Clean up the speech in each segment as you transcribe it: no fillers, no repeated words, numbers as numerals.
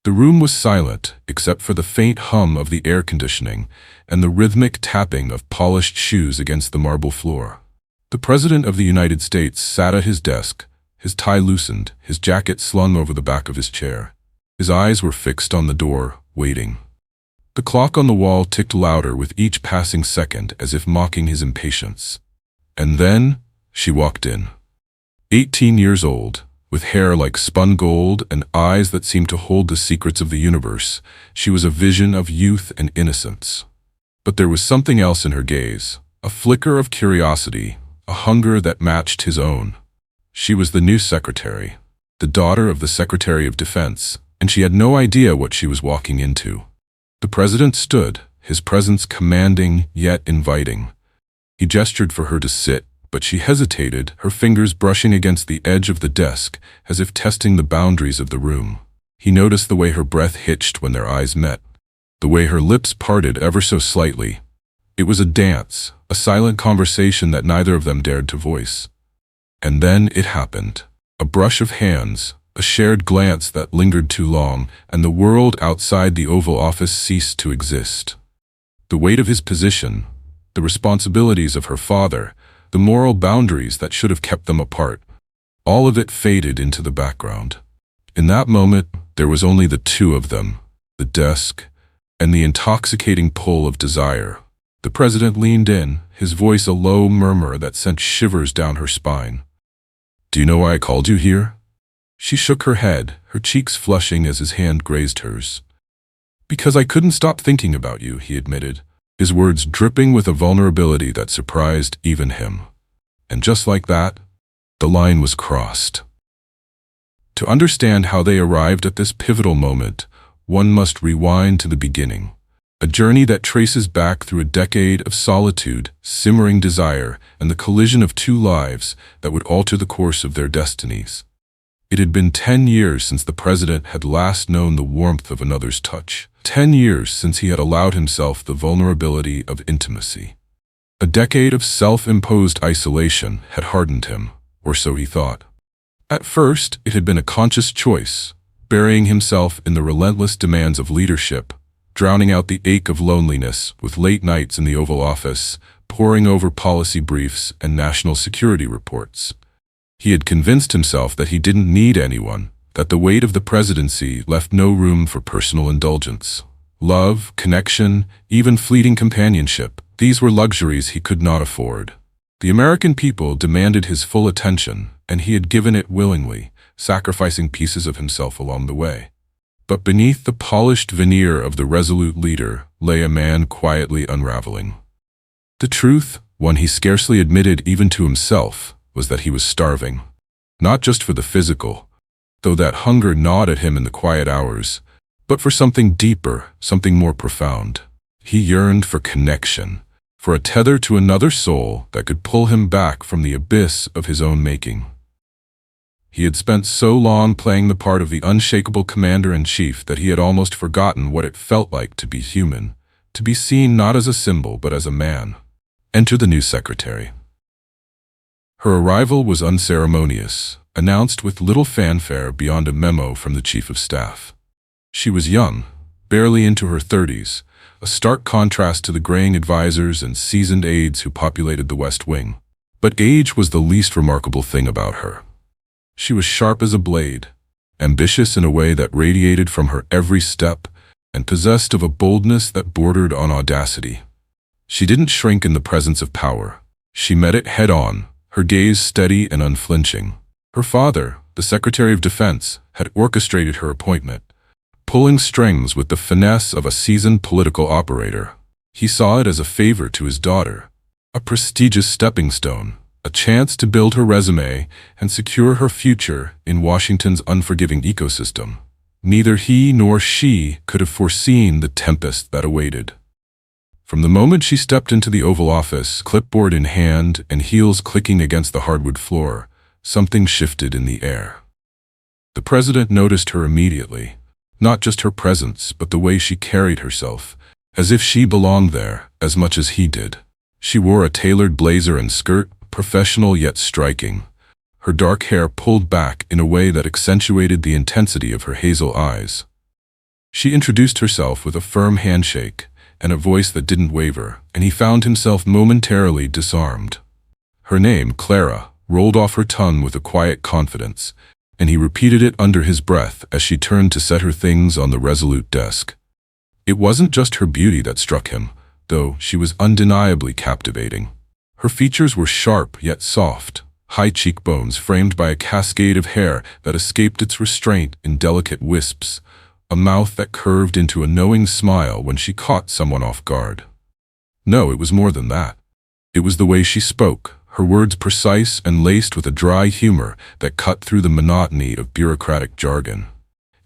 The room was silent, except for the faint hum of the air conditioning and the rhythmic tapping of polished shoes against the marble floor. The President of the United States sat at his desk, his tie loosened, his jacket slung over the back of his chair. His eyes were fixed on the door, waiting. The clock on the wall ticked louder with each passing second, as if mocking his impatience. And then she walked in. 18 years old, with hair like spun gold and eyes that seemed to hold the secrets of the universe, she was a vision of youth and innocence. But there was something else in her gaze, a flicker of curiosity, a hunger that matched his own. She was the new secretary, the daughter of the Secretary of Defense, and she had no idea what she was walking into. The President stood, his presence commanding yet inviting. He gestured for her to sit, but she hesitated, her fingers brushing against the edge of the desk, as if testing the boundaries of the room. He noticed the way her breath hitched when their eyes met, the way her lips parted ever so slightly. It was a dance, a silent conversation that neither of them dared to voice. And then it happened. A brush of hands, a shared glance that lingered too long, and the world outside the Oval Office ceased to exist. The weight of his position, the responsibilities of her father, the moral boundaries that should have kept them apart, all of it faded into the background. In that moment, there was only the two of them, the desk, and the intoxicating pull of desire. The President leaned in, his voice a low murmur that sent shivers down her spine. "Do you know why I called you here?" She shook her head, her cheeks flushing as his hand grazed hers. "Because I couldn't stop thinking about you," he admitted, his words dripping with a vulnerability that surprised even him. And just like that, the line was crossed. To understand how they arrived at this pivotal moment, one must rewind to the beginning, a journey that traces back through a decade of solitude, simmering desire, and the collision of two lives that would alter the course of their destinies. It had been 10 years since the President had last known the warmth of another's touch. 10 years since he had allowed himself the vulnerability of intimacy. A decade of self-imposed isolation had hardened him, or so he thought. At first, it had been a conscious choice, burying himself in the relentless demands of leadership, drowning out the ache of loneliness with late nights in the Oval Office, poring over policy briefs and national security reports. He had convinced himself that he didn't need anyone, that the weight of the presidency left no room for personal indulgence. Love, connection, even fleeting companionship, these were luxuries he could not afford. The American people demanded his full attention, and he had given it willingly, sacrificing pieces of himself along the way. But beneath the polished veneer of the resolute leader lay a man quietly unraveling. The truth, one he scarcely admitted even to himself, was that he was starving. Not just for the physical, though that hunger gnawed at him in the quiet hours, but for something deeper, something more profound. He yearned for connection, for a tether to another soul that could pull him back from the abyss of his own making. He had spent so long playing the part of the unshakable commander-in-chief that he had almost forgotten what it felt like to be human, to be seen not as a symbol but as a man. Enter the new secretary. Her arrival was unceremonious, announced with little fanfare beyond a memo from the Chief of Staff. She was young, barely into her 30s, a stark contrast to the graying advisors and seasoned aides who populated the West Wing. But age was the least remarkable thing about her. She was sharp as a blade, ambitious in a way that radiated from her every step, and possessed of a boldness that bordered on audacity. She didn't shrink in the presence of power. She met it head-on, her gaze steady and unflinching. Her father, the Secretary of Defense, had orchestrated her appointment, pulling strings with the finesse of a seasoned political operator. He saw it as a favor to his daughter, a prestigious stepping stone, a chance to build her resume and secure her future in Washington's unforgiving ecosystem. Neither he nor she could have foreseen the tempest that awaited. From the moment she stepped into the Oval Office, clipboard in hand and heels clicking against the hardwood floor, something shifted in the air. The President noticed her immediately, not just her presence, but the way she carried herself, as if she belonged there as much as he did. She wore a tailored blazer and skirt, professional yet striking, her dark hair pulled back in a way that accentuated the intensity of her hazel eyes. She introduced herself with a firm handshake and a voice that didn't waver, and he found himself momentarily disarmed. Her name, Clara, rolled off her tongue with a quiet confidence, and he repeated it under his breath as she turned to set her things on the resolute desk. It wasn't just her beauty that struck him, though she was undeniably captivating. Her features were sharp yet soft, high cheekbones framed by a cascade of hair that escaped its restraint in delicate wisps, a mouth that curved into a knowing smile when she caught someone off guard. No, it was more than that. It was the way she spoke, her words precise and laced with a dry humor that cut through the monotony of bureaucratic jargon.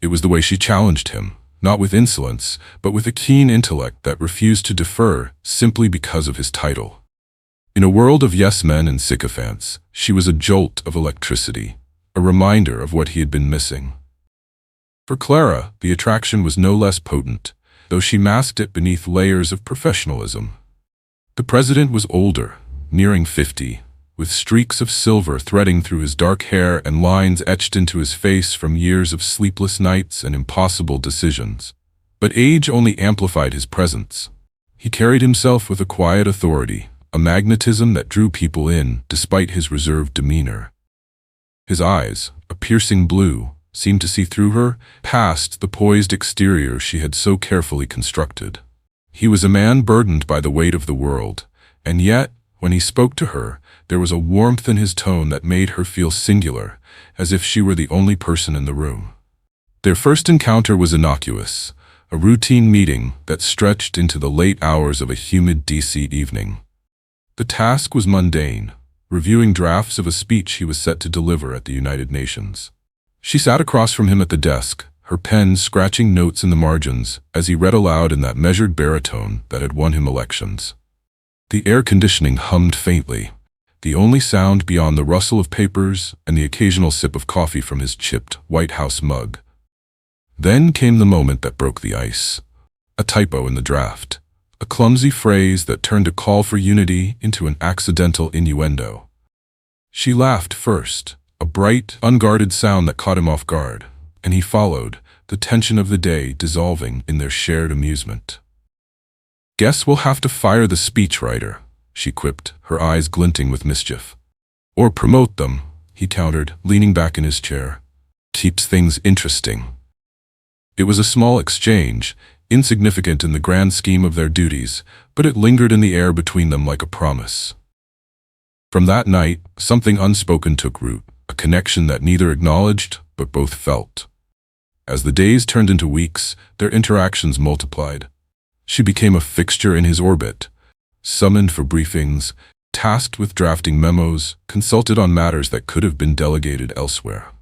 It was the way she challenged him, not with insolence, but with a keen intellect that refused to defer simply because of his title. In a world of yes-men and sycophants, she was a jolt of electricity, a reminder of what he had been missing. For Clara, the attraction was no less potent, though she masked it beneath layers of professionalism. The president was older, nearing 50, with streaks of silver threading through his dark hair and lines etched into his face from years of sleepless nights and impossible decisions. But age only amplified his presence. He carried himself with a quiet authority, a magnetism that drew people in despite his reserved demeanor. His eyes, a piercing blue, seemed to see through her, past the poised exterior she had so carefully constructed. He was a man burdened by the weight of the world, and yet, when he spoke to her, there was a warmth in his tone that made her feel singular, as if she were the only person in the room. Their first encounter was innocuous, a routine meeting that stretched into the late hours of a humid DC evening. The task was mundane, reviewing drafts of a speech he was set to deliver at the United Nations. She sat across from him at the desk, her pen scratching notes in the margins as he read aloud in that measured baritone that had won him elections. The air conditioning hummed faintly, the only sound beyond the rustle of papers and the occasional sip of coffee from his chipped White House mug. Then came the moment that broke the ice. A typo in the draft, a clumsy phrase that turned a call for unity into an accidental innuendo. She laughed first, a bright, unguarded sound that caught him off guard, and he followed, the tension of the day dissolving in their shared amusement. "Guess we'll have to fire the speechwriter," she quipped, her eyes glinting with mischief. "Or promote them," he countered, leaning back in his chair. "Keeps things interesting." It was a small exchange, insignificant in the grand scheme of their duties, but it lingered in the air between them like a promise. From that night, something unspoken took root, a connection that neither acknowledged but both felt. As the days turned into weeks, their interactions multiplied. She became a fixture in his orbit, summoned for briefings, tasked with drafting memos, consulted on matters that could have been delegated elsewhere.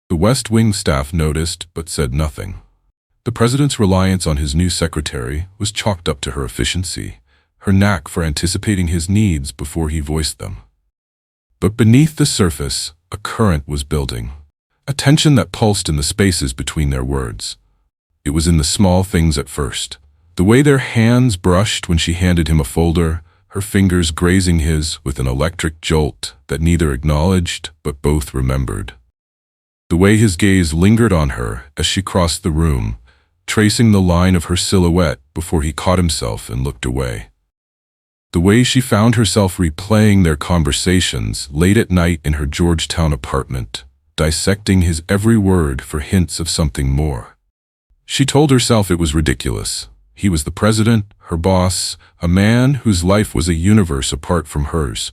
The West Wing staff noticed but said nothing. The president's reliance on his new secretary was chalked up to her efficiency, her knack for anticipating his needs before he voiced them. But beneath the surface, a current was building, a tension that pulsed in the spaces between their words. It was in the small things at first, the way their hands brushed when she handed him a folder, her fingers grazing his with an electric jolt that neither acknowledged but both remembered. The way his gaze lingered on her as she crossed the room, tracing the line of her silhouette before he caught himself and looked away. The way she found herself replaying their conversations late at night in her Georgetown apartment, dissecting his every word for hints of something more. She told herself it was ridiculous. He was the president, her boss, a man whose life was a universe apart from hers.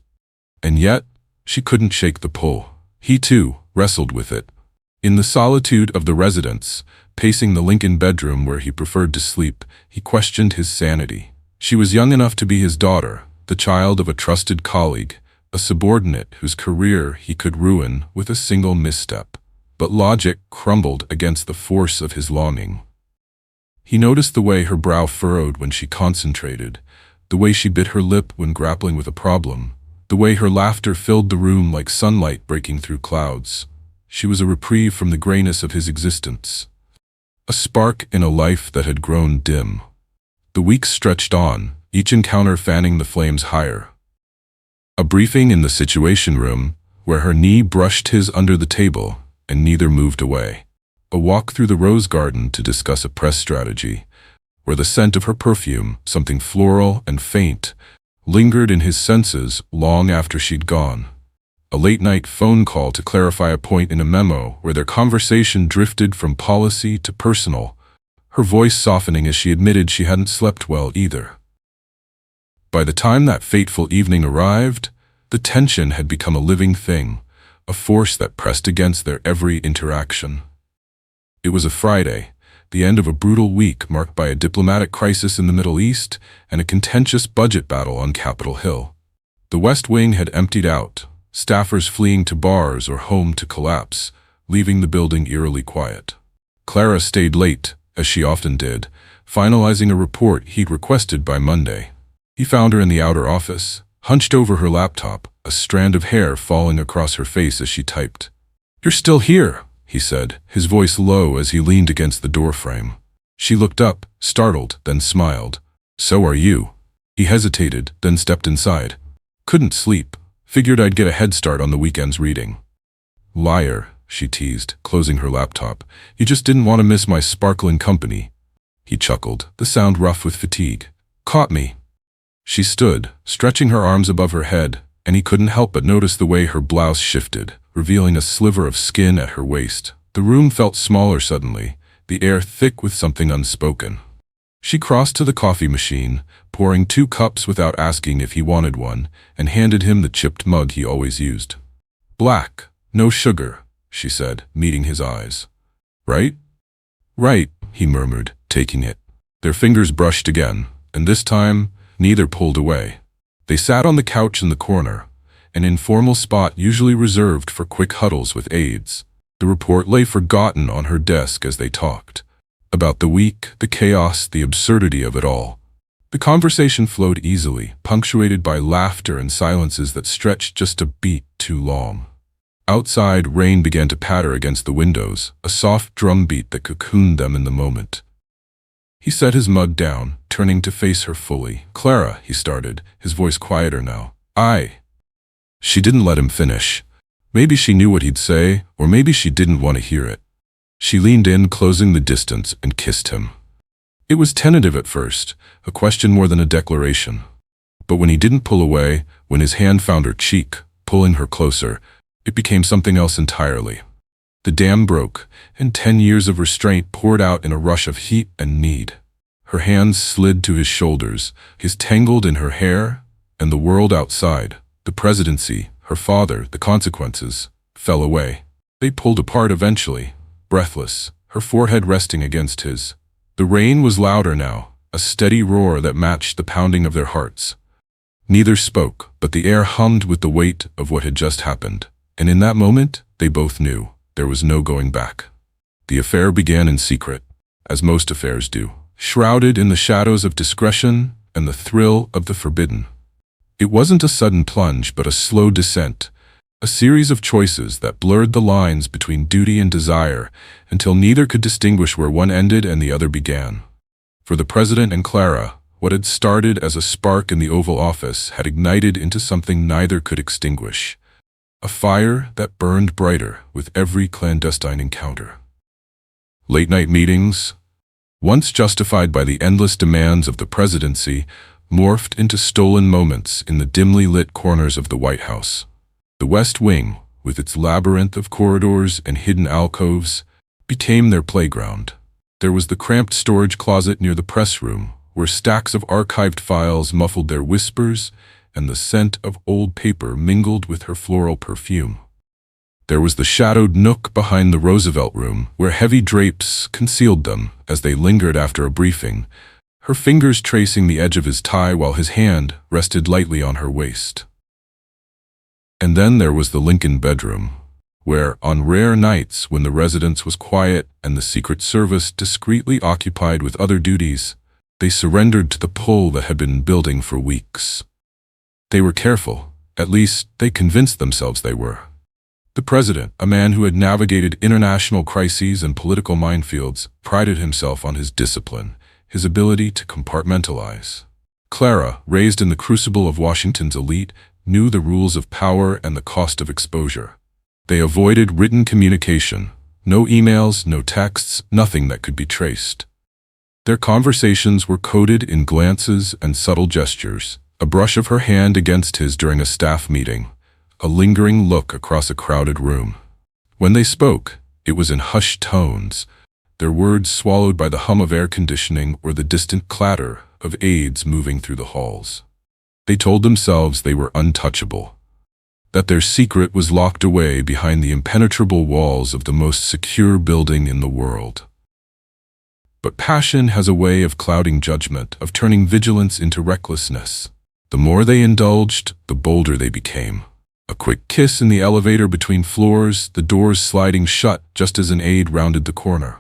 And yet, she couldn't shake the pull. He too wrestled with it. In the solitude of the residence, pacing the Lincoln bedroom where he preferred to sleep, he questioned his sanity. She was young enough to be his daughter, the child of a trusted colleague, a subordinate whose career he could ruin with a single misstep. But logic crumbled against the force of his longing. He noticed the way her brow furrowed when she concentrated, the way she bit her lip when grappling with a problem, the way her laughter filled the room like sunlight breaking through clouds. She was a reprieve from the grayness of his existence, a spark in a life that had grown dim. The weeks stretched on, each encounter fanning the flames higher. A briefing in the Situation Room, where her knee brushed his under the table, and neither moved away. a walk through the rose garden to discuss a press strategy, where the scent of her perfume, something floral and faint, lingered in his senses long after she'd gone. A late-night phone call to clarify a point in a memo where their conversation drifted from policy to personal, her voice softening as she admitted she hadn't slept well either. By the time that fateful evening arrived, the tension had become a living thing, a force that pressed against their every interaction. It was a Friday, the end of a brutal week marked by a diplomatic crisis in the Middle East and a contentious budget battle on Capitol Hill. The West Wing had emptied out, staffers fleeing to bars or home to collapse, leaving the building eerily quiet. Clara stayed late, as she often did, finalizing a report he'd requested by Monday. He found her in the outer office, hunched over her laptop, a strand of hair falling across her face as she typed. "You're still here," he said, his voice low as he leaned against the doorframe. She looked up, startled, then smiled. "So are you." He hesitated, then stepped inside. "Couldn't sleep. Figured I'd get a head start on the weekend's reading." "Liar," she teased, closing her laptop. "You just didn't want to miss my sparkling company." He chuckled, the sound rough with fatigue. "Caught me." She stood, stretching her arms above her head, and he couldn't help but notice the way her blouse shifted, revealing a sliver of skin at her waist. The room felt smaller suddenly, the air thick with something unspoken. She crossed to the coffee machine, pouring 2 cups without asking if he wanted one, and handed him the chipped mug he always used. "Black, no sugar," she said, meeting his eyes. "Right?" "Right," he murmured, taking it. Their fingers brushed again, and this time, neither pulled away. They sat on the couch in the corner, an informal spot usually reserved for quick huddles with aides. The report lay forgotten on her desk as they talked. About the week, the chaos, the absurdity of it all. The conversation flowed easily, punctuated by laughter and silences that stretched just a beat too long. Outside, rain began to patter against the windows, a soft drumbeat that cocooned them in the moment. He set his mug down, turning to face her fully. "Clara," he started, his voice quieter now. She didn't let him finish. Maybe she knew what he'd say, or maybe she didn't want to hear it. She leaned in, closing the distance, and kissed him. It was tentative at first, a question more than a declaration. But when he didn't pull away, when his hand found her cheek, pulling her closer, it became something else entirely. The dam broke, and 10 years of restraint poured out in a rush of heat and need. Her hands slid to his shoulders, his tangled in her hair, and the world outside, the presidency, her father, the consequences, fell away. They pulled apart eventually, breathless, her forehead resting against his. The rain was louder now, a steady roar that matched the pounding of their hearts. Neither spoke, but the air hummed with the weight of what had just happened. And in that moment, they both knew there was no going back. The affair began in secret, as most affairs do, shrouded in the shadows of discretion and the thrill of the forbidden. It wasn't a sudden plunge, but a slow descent, a series of choices that blurred the lines between duty and desire until neither could distinguish where one ended and the other began. For the president and Clara, what had started as a spark in the Oval Office had ignited into something neither could extinguish, a fire that burned brighter with every clandestine encounter. Late-night meetings, once justified by the endless demands of the presidency, morphed into stolen moments in the dimly lit corners of the White House. The West Wing, with its labyrinth of corridors and hidden alcoves, became their playground. There was the cramped storage closet near the press room, where stacks of archived files muffled their whispers, and the scent of old paper mingled with her floral perfume. There was the shadowed nook behind the Roosevelt Room, where heavy drapes concealed them as they lingered after a briefing, her fingers tracing the edge of his tie while his hand rested lightly on her waist. And then there was the Lincoln bedroom, where, on rare nights when the residence was quiet and the Secret Service discreetly occupied with other duties, they surrendered to the pull that had been building for weeks. They were careful, at least they convinced themselves they were. The president, a man who had navigated international crises and political minefields, prided himself on his discipline, his ability to compartmentalize. Clara, raised in the crucible of Washington's elite, knew the rules of power and the cost of exposure. They avoided written communication, No emails, no texts, nothing that could be traced. Their conversations were coded in glances and subtle gestures, a brush of her hand against his during a staff meeting, a lingering look across a crowded room. When they spoke, it was in hushed tones, their words swallowed by the hum of air conditioning or the distant clatter of aides moving through the halls. They told themselves they were untouchable, that their secret was locked away behind the impenetrable walls of the most secure building in the world. But passion has a way of clouding judgment, of turning vigilance into recklessness. The more they indulged, the bolder they became. A quick kiss in the elevator between floors, the doors sliding shut just as an aide rounded the corner.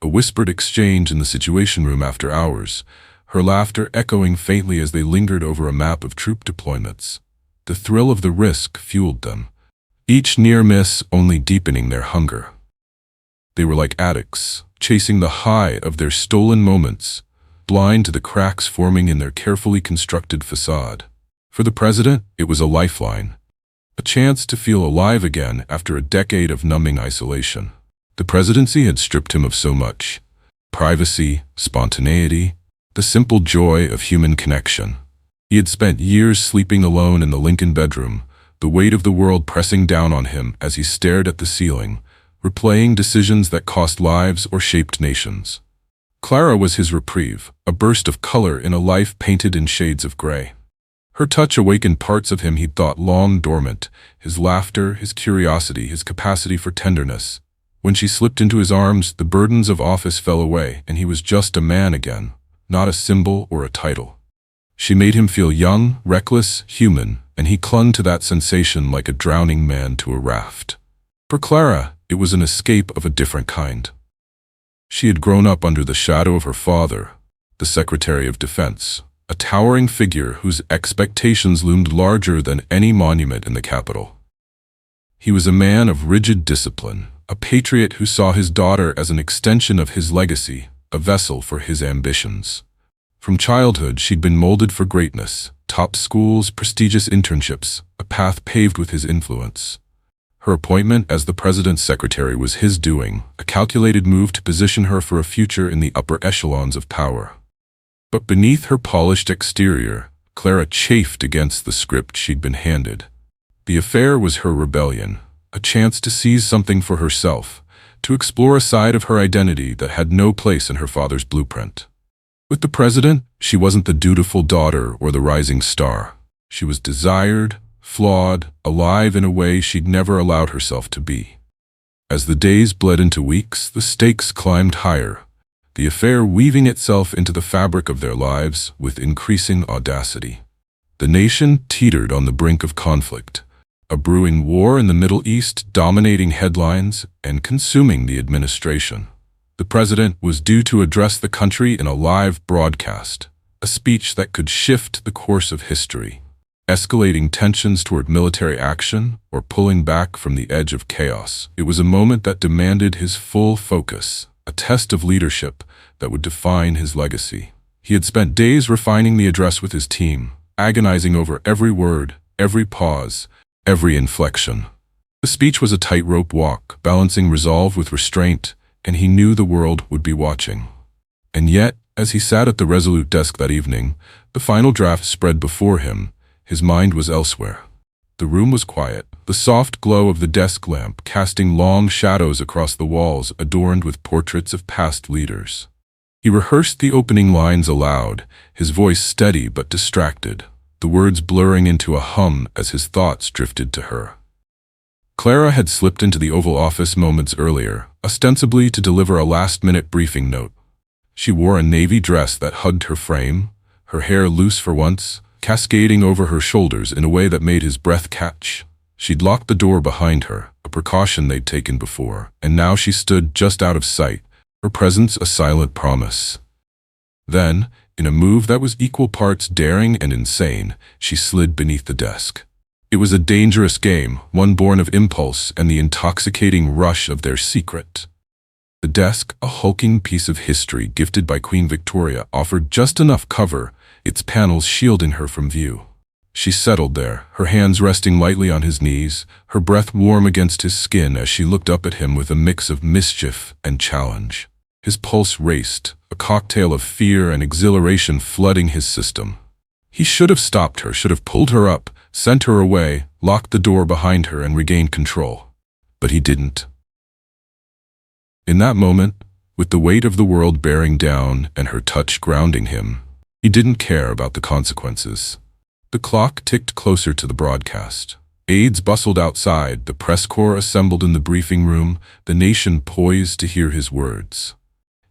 A whispered exchange in the situation room after hours, her laughter echoing faintly as they lingered over a map of troop deployments. The thrill of the risk fueled them, each near miss only deepening their hunger. They were like addicts, chasing the high of their stolen moments, blind to the cracks forming in their carefully constructed facade. For the president, it was a lifeline, a chance to feel alive again after a decade of numbing isolation. The presidency had stripped him of so much: privacy, spontaneity, the simple joy of human connection. He had spent years sleeping alone in the Lincoln bedroom, the weight of the world pressing down on him as he stared at the ceiling, replaying decisions that cost lives or shaped nations. Clara was his reprieve, a burst of color in a life painted in shades of gray. Her touch awakened parts of him he'd thought long dormant, his laughter, his curiosity, his capacity for tenderness. When she slipped into his arms, the burdens of office fell away, and he was just a man again, not a symbol or a title. She made him feel young, reckless, human, and he clung to that sensation like a drowning man to a raft. For Clara, it was an escape of a different kind. She had grown up under the shadow of her father, the Secretary of Defense, a towering figure whose expectations loomed larger than any monument in the capital. He was a man of rigid discipline, a patriot who saw his daughter as an extension of his legacy, a vessel for his ambitions. From childhood, she'd been molded for greatness: top schools, prestigious internships, a path paved with his influence. Her appointment as the president's secretary was his doing, a calculated move to position her for a future in the upper echelons of power. But beneath her polished exterior, Clara chafed against the script she'd been handed. The affair was her rebellion, a chance to seize something for herself, to explore a side of her identity that had no place in her father's blueprint. With the president, she wasn't the dutiful daughter or the rising star. She was desired, flawed, alive in a way she'd never allowed herself to be. As the days bled into weeks, the stakes climbed higher, the affair weaving itself into the fabric of their lives with increasing audacity. The nation teetered on the brink of conflict, a brewing war in the Middle East dominating headlines and consuming the administration. The president was due to address the country in a live broadcast, a speech that could shift the course of history, escalating tensions toward military action or pulling back from the edge of chaos. It was a moment that demanded his full focus, a test of leadership that would define his legacy. He had spent days refining the address with his team, agonizing over every word, every pause, every inflection. The speech was a tightrope walk, balancing resolve with restraint, and he knew the world would be watching. And yet, as he sat at the resolute desk that evening, the final draft spread before him, his mind was elsewhere. The room was quiet, the soft glow of the desk lamp casting long shadows across the walls adorned with portraits of past leaders. He rehearsed the opening lines aloud, his voice steady but distracted, the words blurring into a hum as his thoughts drifted to her. Clara had slipped into the Oval Office moments earlier, ostensibly to deliver a last-minute briefing note. She wore a navy dress that hugged her frame, her hair loose for once, cascading over her shoulders in a way that made his breath catch. She'd locked the door behind her, a precaution they'd taken before, and now she stood just out of sight, her presence a silent promise. Then, in a move that was equal parts daring and insane, she slid beneath the desk. It was a dangerous game, one born of impulse and the intoxicating rush of their secret. The desk, a hulking piece of history gifted by Queen Victoria, offered just enough cover, its panels shielding her from view. She settled there, her hands resting lightly on his knees, her breath warm against his skin as she looked up at him with a mix of mischief and challenge. His pulse raced, a cocktail of fear and exhilaration flooding his system. He should have stopped her, should have pulled her up, sent her away, locked the door behind her and regained control. But he didn't. In that moment, with the weight of the world bearing down and her touch grounding him, he didn't care about the consequences. The clock ticked closer to the broadcast. Aides bustled outside, the press corps assembled in the briefing room, the nation poised to hear his words.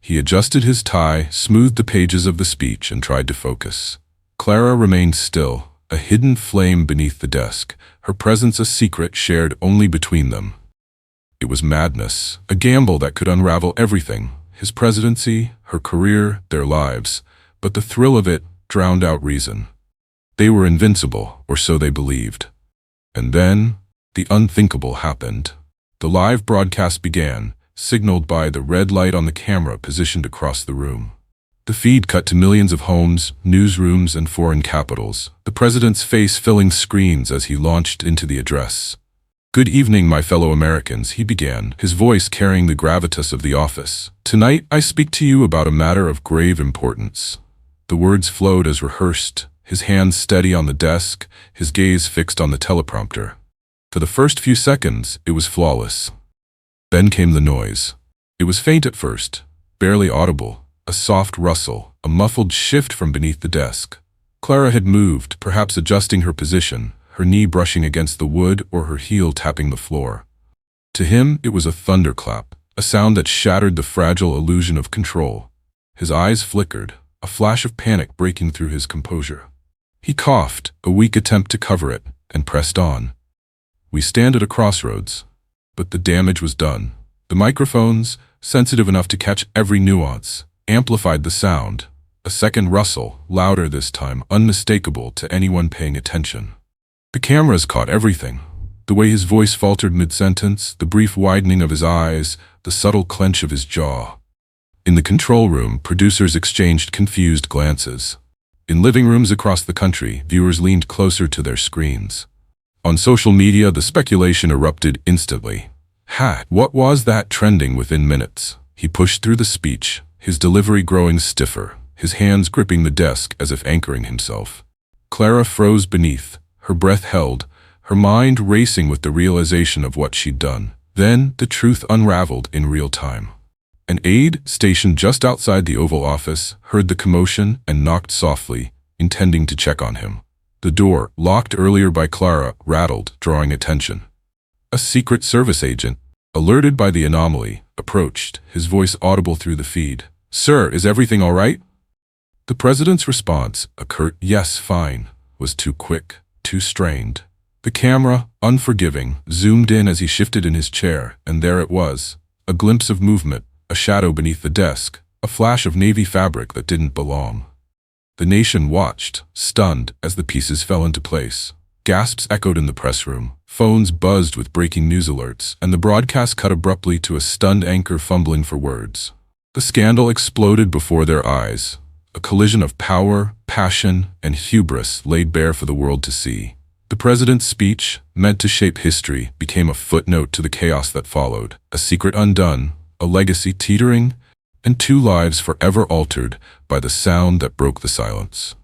He adjusted his tie, smoothed the pages of the speech, and tried to focus. Clara remained still, a hidden flame beneath the desk, her presence a secret shared only between them. It was madness, a gamble that could unravel everything, his presidency, her career, their lives, but the thrill of it drowned out reason. They were invincible, or so they believed. And then, the unthinkable happened. The live broadcast began, signaled by the red light on the camera positioned across the room. The feed cut to millions of homes, newsrooms, and foreign capitals, the president's face filling screens as he launched into the address. "Good evening, my fellow Americans," he began, his voice carrying the gravitas of the office. "Tonight, I speak to you about a matter of grave importance." The words flowed as rehearsed, his hands steady on the desk, his gaze fixed on the teleprompter. For the first few seconds, it was flawless. Then came the noise. It was faint at first, barely audible, a soft rustle, a muffled shift from beneath the desk. Clara had moved, perhaps adjusting her position, her knee brushing against the wood or her heel tapping the floor. To him, it was a thunderclap, a sound that shattered the fragile illusion of control. His eyes flickered, a flash of panic breaking through his composure. He coughed, a weak attempt to cover it, and pressed on. "We stand at a crossroads." But the damage was done. The microphones, sensitive enough to catch every nuance, amplified the sound. A second rustle, louder this time, unmistakable to anyone paying attention. The cameras caught everything. The way his voice faltered mid-sentence, the brief widening of his eyes, the subtle clench of his jaw. In the control room, producers exchanged confused glances. In living rooms across the country, viewers leaned closer to their screens. On social media, the speculation erupted instantly. What was that trending within minutes? He pushed through the speech, his delivery growing stiffer, his hands gripping the desk as if anchoring himself. Clara froze beneath, her breath held, her mind racing with the realization of what she'd done. Then the truth unraveled in real time. An aide, stationed just outside the Oval Office, heard the commotion and knocked softly, intending to check on him. The door, locked earlier by Clara, rattled, drawing attention. A Secret Service agent, alerted by the anomaly, approached, his voice audible through the feed. "Sir, is everything all right?" The president's response, a curt "yes, fine," was too quick, too strained. The camera, unforgiving, zoomed in as he shifted in his chair, and there it was, a glimpse of movement, a shadow beneath the desk, a flash of navy fabric that didn't belong. The nation watched, stunned, as the pieces fell into place. Gasps echoed in the press room, phones buzzed with breaking news alerts, and the broadcast cut abruptly to a stunned anchor fumbling for words. The scandal exploded before their eyes, a collision of power, passion, and hubris laid bare for the world to see. The president's speech, meant to shape history, became a footnote to the chaos that followed, a secret undone, a legacy teetering, and two lives forever altered by the sound that broke the silence.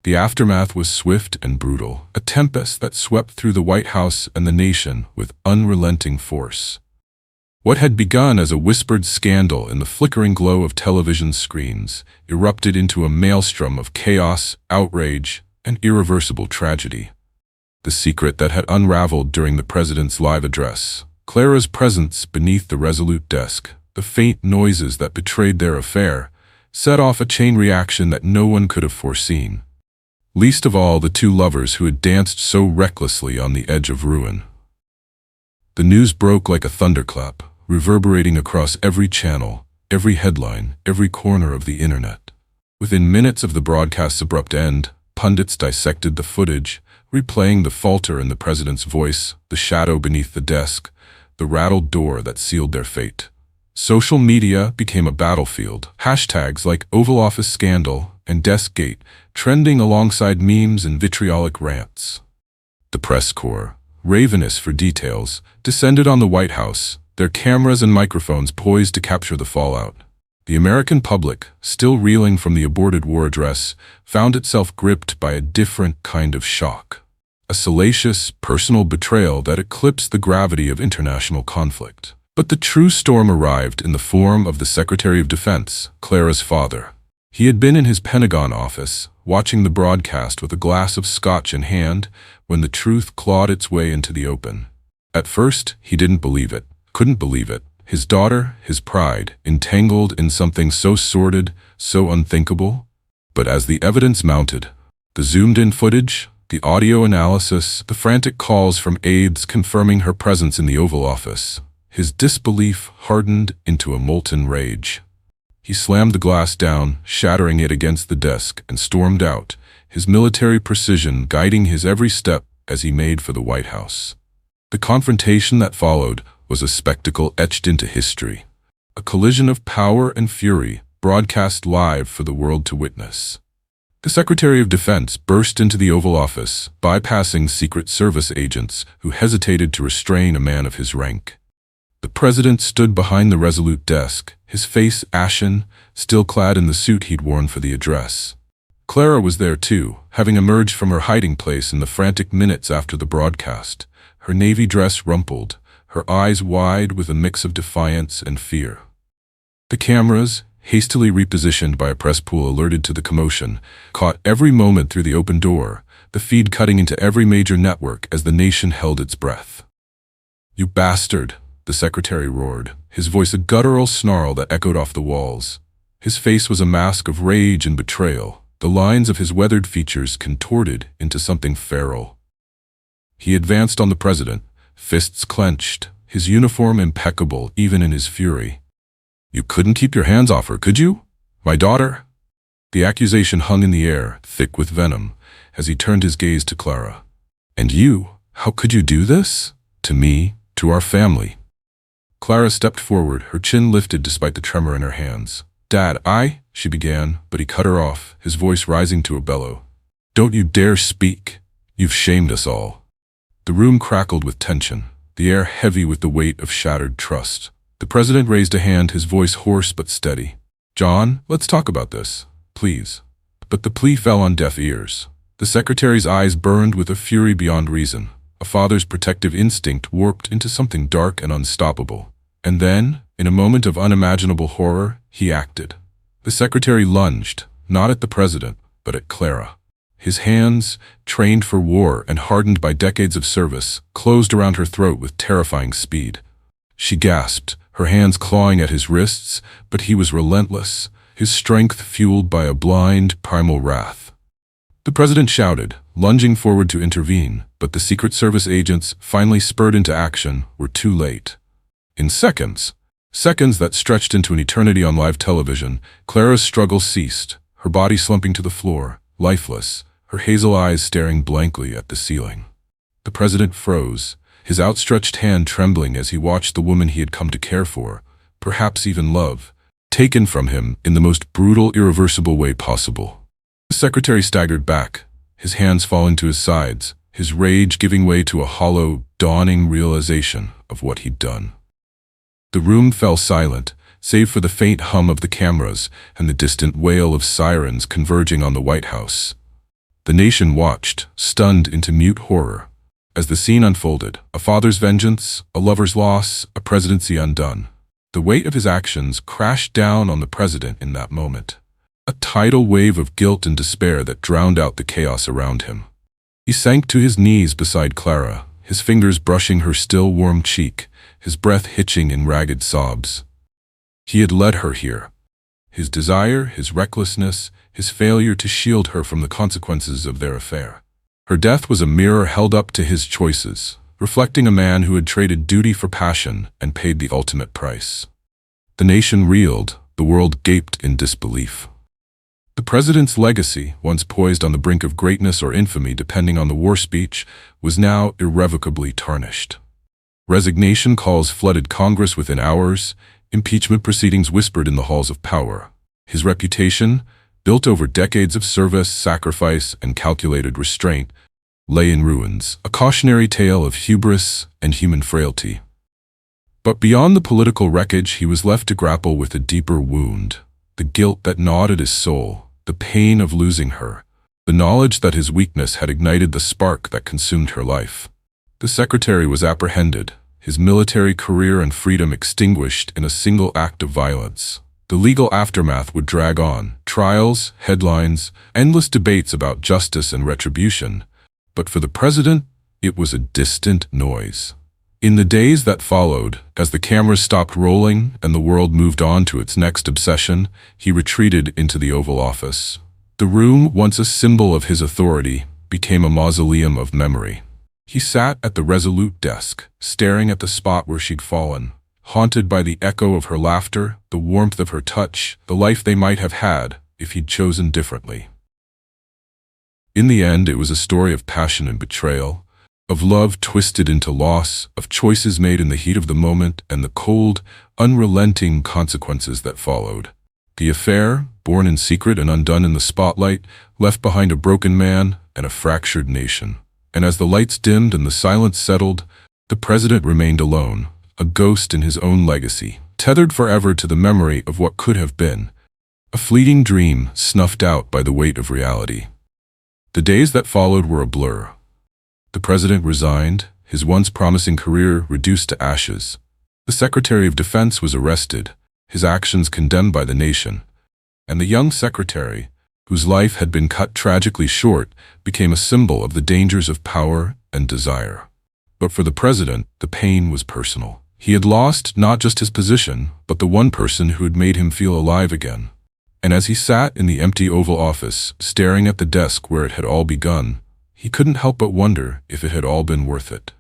The aftermath was swift and brutal, a tempest that swept through the White House and the nation with unrelenting force. What had begun as a whispered scandal in the flickering glow of television screens erupted into a maelstrom of chaos, outrage, and irreversible tragedy. The secret that had unraveled during the president's live address, Clara's presence beneath the resolute desk, the faint noises that betrayed their affair, set off a chain reaction that no one could have foreseen. Least of all the two lovers who had danced so recklessly on the edge of ruin. The news broke like a thunderclap, reverberating across every channel, every headline, every corner of the internet. Within minutes of the broadcast's abrupt end, pundits dissected the footage, replaying the falter in the president's voice, the shadow beneath the desk, the rattled door that sealed their fate. Social media became a battlefield. Hashtags like Oval Office Scandal and Deskgate, trending alongside memes and vitriolic rants. The press corps, ravenous for details, descended on the White House, their cameras and microphones poised to capture the fallout. The American public, still reeling from the aborted war address, found itself gripped by a different kind of shock. A salacious, personal betrayal that eclipsed the gravity of international conflict. But the true storm arrived in the form of the Secretary of Defense, Clara's father. He had been in his Pentagon office, watching the broadcast with a glass of scotch in hand, when the truth clawed its way into the open. At first, he didn't believe it, couldn't believe it. His daughter, his pride, entangled in something so sordid, so unthinkable. But as the evidence mounted, the zoomed-in footage, the audio analysis, the frantic calls from aides confirming her presence in the Oval Office, his disbelief hardened into a molten rage. He slammed the glass down, shattering it against the desk, and stormed out, his military precision guiding his every step as he made for the White House. The confrontation that followed was a spectacle etched into history, a collision of power and fury broadcast live for the world to witness. The Secretary of Defense burst into the Oval Office, bypassing Secret Service agents who hesitated to restrain a man of his rank. The President stood behind the resolute desk, his face ashen, still clad in the suit he'd worn for the address. Clara was there too, having emerged from her hiding place in the frantic minutes after the broadcast, her navy dress rumpled, her eyes wide with a mix of defiance and fear. The cameras, hastily repositioned by a press pool alerted to the commotion, caught every moment through the open door, the feed cutting into every major network as the nation held its breath. "You bastard," the secretary roared, his voice a guttural snarl that echoed off the walls. His face was a mask of rage and betrayal, the lines of his weathered features contorted into something feral. He advanced on the president, fists clenched, his uniform impeccable even in his fury. "You couldn't keep your hands off her, could you? My daughter?" The accusation hung in the air, thick with venom, as he turned his gaze to Clara. "And you? How could you do this? To me, to our family?" Clara stepped forward, her chin lifted despite the tremor in her hands. "Dad, she began, but he cut her off, his voice rising to a bellow. "Don't you dare speak. You've shamed us all." The room crackled with tension, the air heavy with the weight of shattered trust. The president raised a hand, his voice hoarse but steady. "John, let's talk about this, please." But the plea fell on deaf ears. The secretary's eyes burned with a fury beyond reason, a father's protective instinct warped into something dark and unstoppable. And then, in a moment of unimaginable horror, he acted. The secretary lunged, not at the president, but at Clara. His hands, trained for war and hardened by decades of service, closed around her throat with terrifying speed. She gasped, her hands clawing at his wrists, but he was relentless, his strength fueled by a blind, primal wrath. The president shouted, lunging forward to intervene, but the Secret Service agents, finally spurred into action, were too late. In seconds that stretched into an eternity on live television, Clara's struggle ceased, her body slumping to the floor, lifeless, her hazel eyes staring blankly at the ceiling. The president froze, his outstretched hand trembling as he watched the woman he had come to care for, perhaps even love, taken from him in the most brutal, irreversible way possible. The secretary staggered back, his hands falling to his sides, his rage giving way to a hollow, dawning realization of what he'd done. The room fell silent, save for the faint hum of the cameras and the distant wail of sirens converging on the White House. The nation watched, stunned into mute horror. As the scene unfolded, a father's vengeance, a lover's loss, a presidency undone. The weight of his actions crashed down on the president in that moment. A tidal wave of guilt and despair that drowned out the chaos around him. He sank to his knees beside Clara, his fingers brushing her still warm cheek, his breath hitching in ragged sobs. He had led her here. His desire, his recklessness, his failure to shield her from the consequences of their affair. Her death was a mirror held up to his choices, reflecting a man who had traded duty for passion and paid the ultimate price. The nation reeled, the world gaped in disbelief. The president's legacy, once poised on the brink of greatness or infamy depending on the war speech, was now irrevocably tarnished. Resignation calls flooded Congress within hours, impeachment proceedings whispered in the halls of power. His reputation, built over decades of service, sacrifice, and calculated restraint, lay in ruins, a cautionary tale of hubris and human frailty. But beyond the political wreckage, he was left to grapple with a deeper wound, the guilt that gnawed at his soul, the pain of losing her, the knowledge that his weakness had ignited the spark that consumed her life. The secretary was apprehended, his military career and freedom extinguished in a single act of violence. The legal aftermath would drag on, trials, headlines, endless debates about justice and retribution. But for the president, it was a distant noise. In the days that followed, as the cameras stopped rolling and the world moved on to its next obsession, he retreated into the Oval Office. The room, once a symbol of his authority, became a mausoleum of memory. He sat at the resolute desk, staring at the spot where she'd fallen, haunted by the echo of her laughter, the warmth of her touch, the life they might have had if he'd chosen differently. In the end, it was a story of passion and betrayal, of love twisted into loss, of choices made in the heat of the moment and the cold, unrelenting consequences that followed. The affair, born in secret and undone in the spotlight, left behind a broken man and a fractured nation. And as the lights dimmed and the silence settled, the president remained alone, a ghost in his own legacy, tethered forever to the memory of what could have been, a fleeting dream snuffed out by the weight of reality. The days that followed were a blur. The president resigned, his once promising career reduced to ashes. The Secretary of Defense was arrested, his actions condemned by the nation. And the young secretary, whose life had been cut tragically short, became a symbol of the dangers of power and desire. But for the president, the pain was personal. He had lost not just his position, but the one person who had made him feel alive again. And as he sat in the empty Oval Office, staring at the desk where it had all begun, he couldn't help but wonder if it had all been worth it.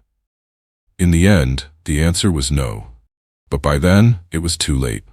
In the end, the answer was no. But by then, it was too late.